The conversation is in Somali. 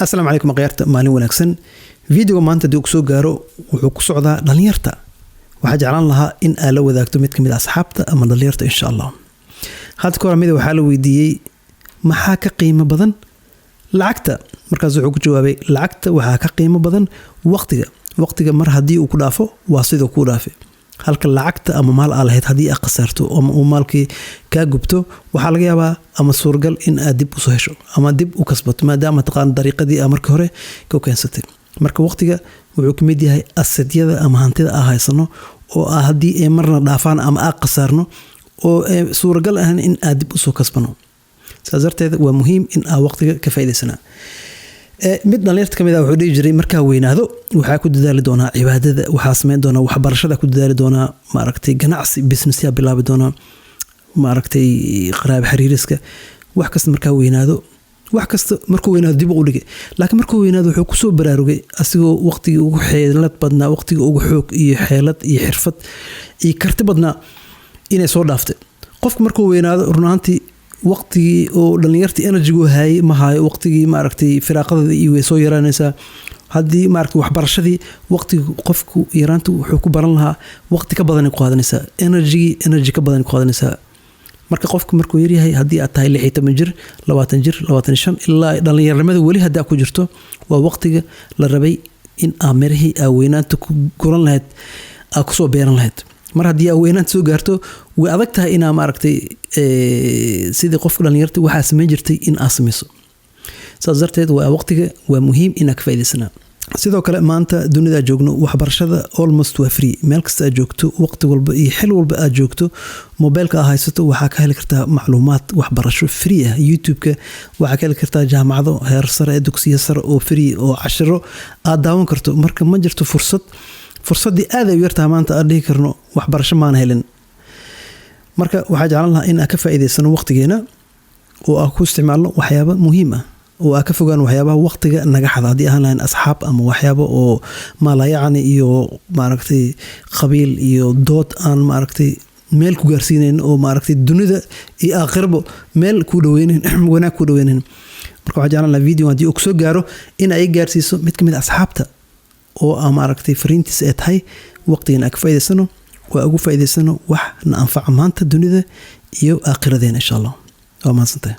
السلام عليكم قيارة مالين ونكسن فيديو ما أنت دوك سو جارو وحكسو عذا دلنيرتا وحجعلان لها إن ألو ذاك تميت كميد أصحابته أما دلنيرتا إن شاء الله هاد كورة ميدا وحالو ويديي محاكا قيمة بدن لعكتا مركز وحكو جوابي لعكتا وحاكا قيمة بدن وقتك مر هدي وكلافو واصيدو كلافي halka lacagta ama maal aad lahayd hadii aad qasarto ama uu maalkii ka gubto waxa laga yaabaa ama suurgal in aad dib u soo hesho ama dib u kasbato maadaama taqaan dariiqadii aad markii hore ka keensatay marka waqtiga wuxuu ka mid yahay asadyada ama hantida aad haysano oo hadii ay marna dhaafaan ama aad qasarno oo suurgal ah in aad dib u soo kasbano saasarteeda waa muhiim in aad waqtiga ka faa'iideysana mid dhalinyarta kamid ah wuxuu dhigi jiray markaa weynaado waxaa ku dadaali doonaa cibaadada waxaa sameyn doonaa waxbarashada ku dadaali doonaa maaragtay ganacsi business ya bilaabi doonaa maaragtay qaraab xiriiriska wax kasta markaa weynaado wax kasta markuu weynaado dib u dhigay laakiin markuu weynaado wuxuu ku soo baraarugay asigoo waqtiga ugu xeelad badnaa waqtiga ugu xoog iyo xeelad iyo xirfad iyo karti badnaa inay soo dhaaftay qofku markuu weynaado runaantii waqtigii oo dhalinyartii energy gu hayay ma hayo waqtigii maaragtay firaaqada iyo way soo yaraanaysaa hadii maaragtay waxbarashadii waqtiga qofku yaraantu wuxuu ku baran lahaa waqti ka badan ku qaadanaysaa energy ka badan ku qaadanaysaa marka qofku markuu yar yahay hadii aad tahay 16 jir 20 jir 25 ilaa dhalinyaranimada wali hadaa ku jirto waa waqtiga la rabay in aamirahi weynaanta ku guran lahayd ku soo beeran lahayd mar hadii aad weynaanta soo gaarto way adag tahay in aad maaragtay sidii qofka dhalinyarta waxa sameyn jirtay in aad sameyso saasarteed waa waqtiga waa muhiim in aad ka faa'iideysana sidoo kale maanta dunida joogno waxbarashada almost waa free meel kasta aad joogto waqti walba iyo xil walba aad joogto mobilka aad haysato waxa ka heli kartaa macluumaad waxbarasho free ah youtube-ka waxa ka heli kartaa jaamacado heer sare dugsiyo sare oo free oo cashiro aad daawan karto marka ma jirto fursadii aad ay yartaa maanta aan dhihi karno waxbarasho maan helin marka waxa jeclaan lahaa in aan ka faa'iideysano waqtigeena oo aan ku isticmaalno waxyaabo muhiim ah oo aan ka fogaan waxyaabaha waqtiga naga xada hadii aan lahayn asxaab ama waxyaabo oo maalayacni iyo maaragtay qabiil iyo dood aan maaragtay meel ku gaarsiineen oo maaragtay dunida iyo aakhirbo meel ku dhaweyneen wanaag ku dhaweyneen marka waxa jeclaan lahaa video hadii uu soo gaaro in ay gaarsiiso mid kamid asxaabta oo aan maaragtay fariintiisa ay tahay waqtigeena ka faa'iideysano waa ugu faa'iideysano wax na anfaca maanta dunida iyo aakhiradeena insha Allah waa mahadsantahay